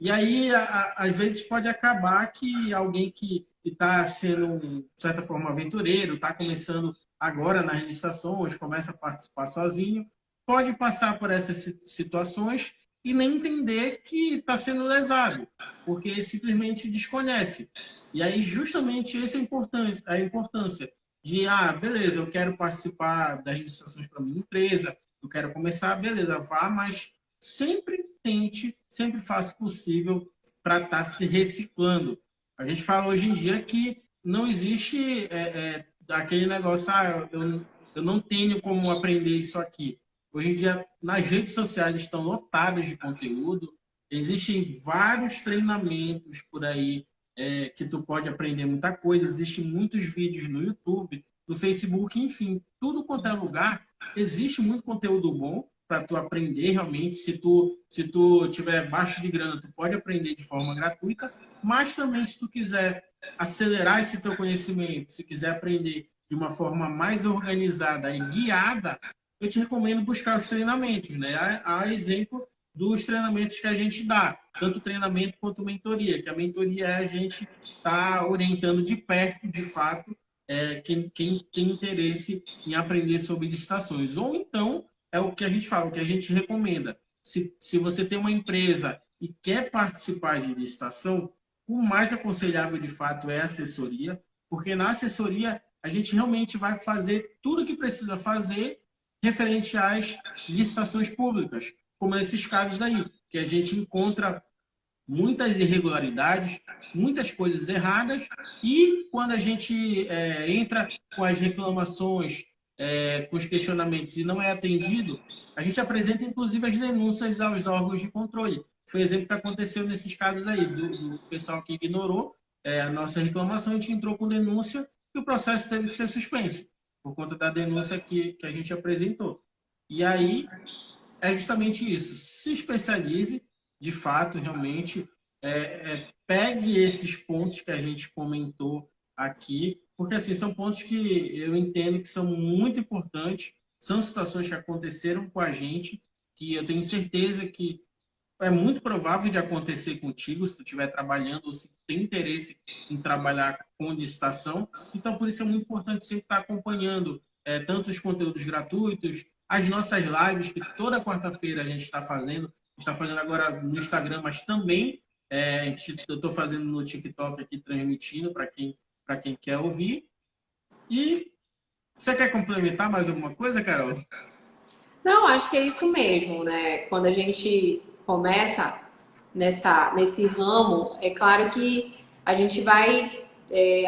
E aí, às vezes, pode acabar que alguém que está sendo, de certa forma, aventureiro, está começando agora nas licitações, começa a participar sozinho, pode passar por essas situações e nem entender que está sendo lesado, porque simplesmente desconhece. E aí, justamente, essa é a importância de, beleza, eu quero participar das licitações para minha empresa, eu quero começar, beleza, vá, mas sempre tente, sempre faça o possível para estar se reciclando. A gente fala hoje em dia que não existe aquele negócio, eu não tenho como aprender isso aqui. Hoje em dia, nas redes sociais estão lotadas de conteúdo, existem vários treinamentos por aí que tu pode aprender muita coisa, existem muitos vídeos no YouTube, no Facebook, enfim, tudo quanto é lugar, existe muito conteúdo bom para tu aprender realmente. Se tu tiver baixo de grana, tu pode aprender de forma gratuita, mas também se tu quiser acelerar esse teu conhecimento, se quiser aprender de uma forma mais organizada e guiada, eu te recomendo buscar os treinamentos, né? Há exemplo dos treinamentos que a gente dá, tanto treinamento quanto mentoria, que a mentoria é a gente estar orientando de perto, de fato, quem tem interesse em aprender sobre licitações. Ou então, é o que a gente fala, o que a gente recomenda. Se você tem uma empresa e quer participar de licitação, o mais aconselhável de fato é a assessoria, porque na assessoria a gente realmente vai fazer tudo o que precisa fazer referente às licitações públicas, como nesses casos daí, que a gente encontra muitas irregularidades, muitas coisas erradas, e quando a gente entra com as reclamações, com os questionamentos e não é atendido, a gente apresenta inclusive as denúncias aos órgãos de controle. Foi o exemplo que aconteceu nesses casos aí, do pessoal que ignorou a nossa reclamação, a gente entrou com denúncia e o processo teve que ser suspenso, por conta da denúncia que a gente apresentou. E aí, é justamente isso. Se especialize, de fato, realmente, pegue esses pontos que a gente comentou aqui, porque assim são pontos que eu entendo que são muito importantes, são situações que aconteceram com a gente, que eu tenho certeza que é muito provável de acontecer contigo se tu estiver trabalhando ou se tem interesse em trabalhar com licitação. Então, por isso é muito importante sempre estar acompanhando tanto os conteúdos gratuitos, as nossas lives, que toda quarta-feira a gente está fazendo. A gente está fazendo agora no Instagram, mas também eu estou fazendo no TikTok aqui, transmitindo para quem quer ouvir. E você quer complementar mais alguma coisa, Carol? Não, acho que é isso mesmo, né? Quando a gente começa nesse ramo, é claro que a gente vai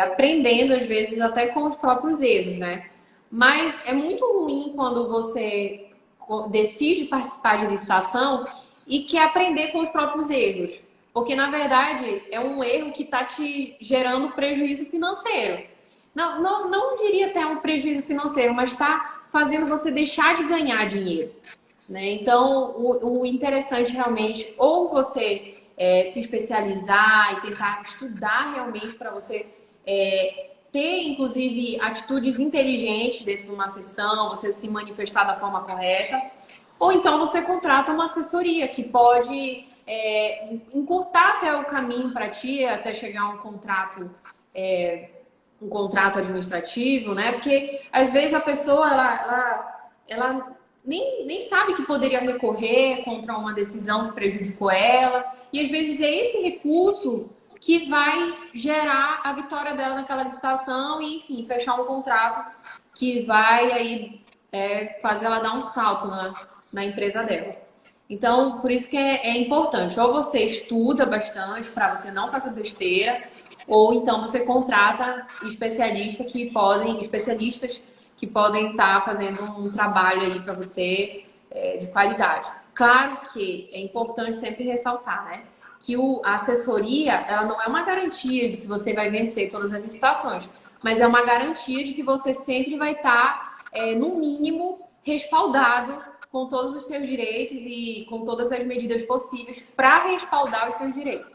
aprendendo, às vezes, até com os próprios erros, né? Mas é muito ruim quando você decide participar de licitação e quer aprender com os próprios erros. Porque, na verdade, é um erro que está te gerando prejuízo financeiro. Não diria até um prejuízo financeiro, mas está fazendo você deixar de ganhar dinheiro. Né? Então, o interessante realmente, ou você se especializar e tentar estudar realmente para você ter, inclusive, atitudes inteligentes dentro de uma sessão, você se manifestar da forma correta, ou então você contrata uma assessoria que pode encurtar até o caminho para ti, até chegar a um contrato administrativo, né? Porque às vezes a pessoa ela nem sabe que poderia recorrer contra uma decisão que prejudicou ela, e às vezes é esse recurso que vai gerar a vitória dela naquela licitação e, enfim, fechar um contrato que vai aí fazer ela dar um salto na empresa dela. Então, por isso que é importante. Ou você estuda bastante para você não fazer besteira, ou então você contrata especialistas que podem estar fazendo um trabalho aí para você de qualidade. Claro que é importante sempre ressaltar, né? Que a assessoria, ela não é uma garantia de que você vai vencer todas as licitações, mas é uma garantia de que você sempre vai estar, no mínimo, respaldado com todos os seus direitos e com todas as medidas possíveis para respaldar os seus direitos.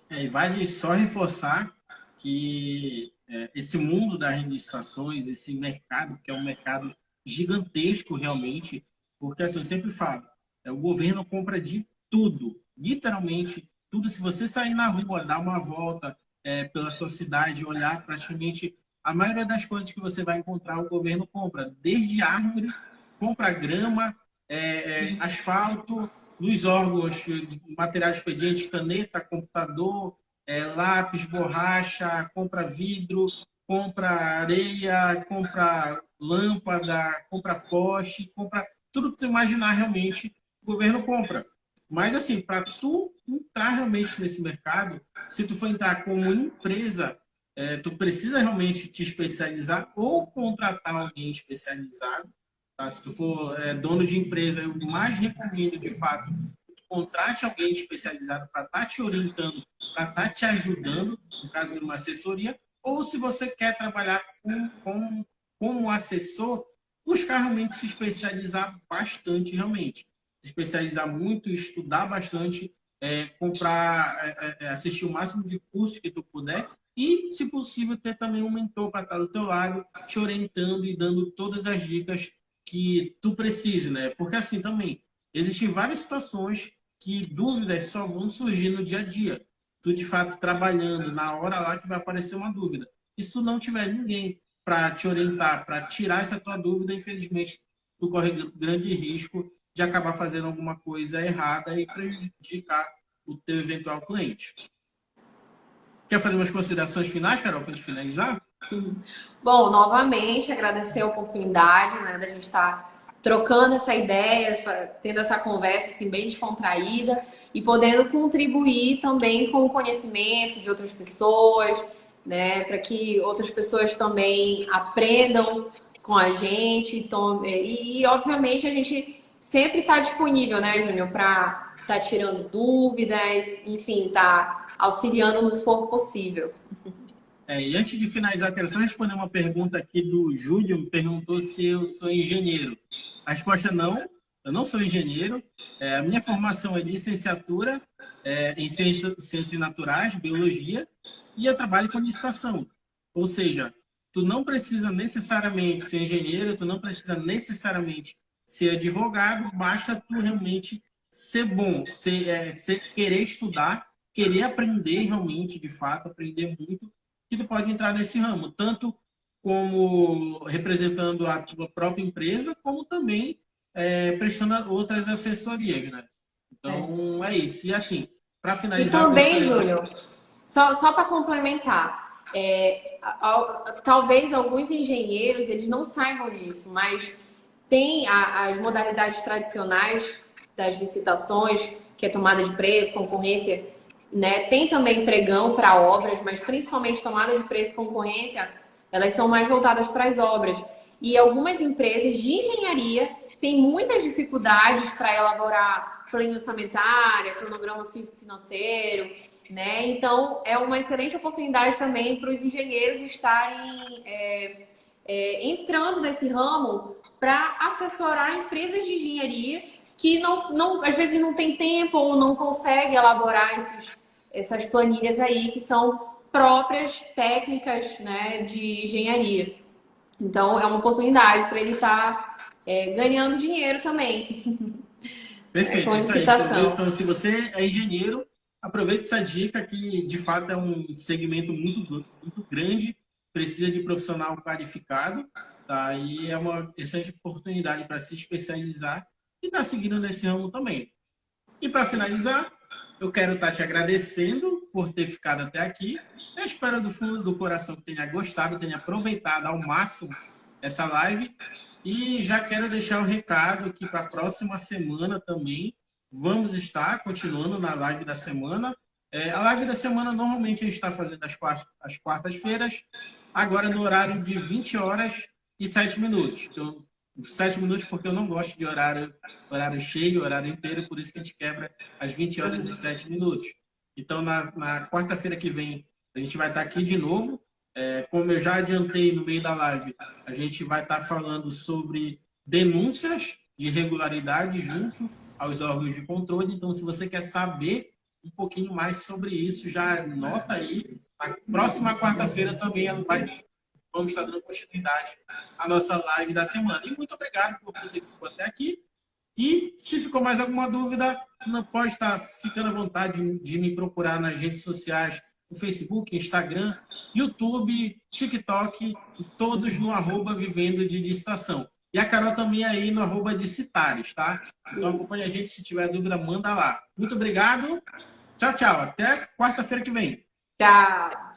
E vale só reforçar que esse mundo das licitações, esse mercado, que é um mercado gigantesco realmente, porque assim, eu sempre falo, o governo compra de tudo, literalmente tudo. Se você sair na rua, dar uma volta pela sua cidade, olhar praticamente a maioria das coisas que você vai encontrar, o governo compra, desde árvore, compra grama, asfalto, nos órgãos, material de expediente, caneta, computador, lápis, borracha, compra vidro, compra areia, compra lâmpada, compra poste, compra tudo que tu imaginar realmente, o governo compra. Mas assim, para tu entrar realmente nesse mercado, se tu for entrar como empresa, tu precisa realmente te especializar ou contratar alguém especializado. Tá? Se tu for dono de empresa, eu mais recomendo, de fato, que contrate alguém especializado para estar te orientando, para estar te ajudando, no caso de uma assessoria, ou se você quer trabalhar como assessor, buscar realmente se especializar bastante, realmente. Se especializar muito, estudar bastante, comprar, assistir o máximo de cursos que tu puder e, se possível, ter também um mentor para estar do teu lado, te orientando e dando todas as dicas que tu precise, né? Porque assim também, existem várias situações que dúvidas só vão surgir no dia a dia. Tu, de fato, trabalhando na hora lá que vai aparecer uma dúvida. E se tu não tiver ninguém para te orientar, para tirar essa tua dúvida, infelizmente, tu corre grande risco de acabar fazendo alguma coisa errada e prejudicar o teu eventual cliente. Quer fazer umas considerações finais, Carol, para a gente finalizar? Bom, novamente agradecer a oportunidade, né, da gente estar trocando essa ideia, tendo essa conversa assim, bem descontraída e podendo contribuir também com o conhecimento de outras pessoas, né, para que outras pessoas também aprendam com a gente. Então, e, obviamente, a gente sempre está disponível, né, Júnior, para estar tirando dúvidas, enfim, tá auxiliando no que for possível. E antes de finalizar, quero só responder uma pergunta aqui do Júlio, me perguntou se eu sou engenheiro. A resposta é não, eu não sou engenheiro. A minha formação é licenciatura em ciências naturais, biologia, e eu trabalho com licitação. Ou seja, tu não precisa necessariamente ser engenheiro, tu não precisa necessariamente ser advogado, basta tu realmente ser bom, querer estudar, querer aprender realmente, de fato, aprender muito, que tu pode entrar nesse ramo, tanto como representando a tua própria empresa, como também prestando outras assessorias, né? Então, é isso. E assim, para E finalizar, eu também, gostaria Júnior, só para complementar, talvez alguns engenheiros eles não saibam disso, mas tem as modalidades tradicionais das licitações, que é tomada de preço, concorrência, né? Tem também pregão para obras, mas principalmente tomada de preço e concorrência, elas são mais voltadas para as obras. E algumas empresas de engenharia têm muitas dificuldades para elaborar plano orçamentário, cronograma físico-financeiro, né? Então, é uma excelente oportunidade também para os engenheiros estarem entrando nesse ramo para assessorar empresas de engenharia que às vezes não tem tempo ou não consegue elaborar essas planilhas aí que são próprias técnicas, né, de engenharia. Então, é uma oportunidade para ele estar ganhando dinheiro também com Perfeito, isso aí, entendeu? licitação. Então, se você é engenheiro, aproveite essa dica que, de fato, é um segmento muito grande, precisa de profissional qualificado, tá? E é uma excelente oportunidade para se especializar e estar seguindo nesse ramo também. E para finalizar, eu quero estar te agradecendo por ter ficado até aqui. Eu espero do fundo do coração que tenha gostado, tenha aproveitado ao máximo essa live. E já quero deixar o recado aqui para a próxima semana também. vamos estar continuando na live da semana. A live da semana, normalmente, a gente está fazendo às quartas-feiras, agora no horário de 20 horas e 7 minutos. Então, 7 minutos porque eu não gosto de horário cheio, horário inteiro, por isso que a gente quebra às 20 horas e 7 minutos. Então, na quarta-feira que vem, a gente vai estar aqui de novo. Como eu já adiantei no meio da live, a gente vai estar falando sobre denúncias de irregularidade junto aos órgãos de controle. Então, se você quer saber um pouquinho mais sobre isso, já anota aí. Na próxima quarta-feira também vamos estar dando continuidade à nossa live da semana. E muito obrigado por você que ficou até aqui. E se ficou mais alguma dúvida, não pode estar ficando à vontade de me procurar nas redes sociais, no Facebook, Instagram, YouTube, TikTok, todos no @vivendo de licitação. E a Carol também aí no @de Citares, tá? Então acompanha a gente, se tiver dúvida, manda lá. Muito obrigado. Tchau, tchau. Até quarta-feira que vem. Tchau.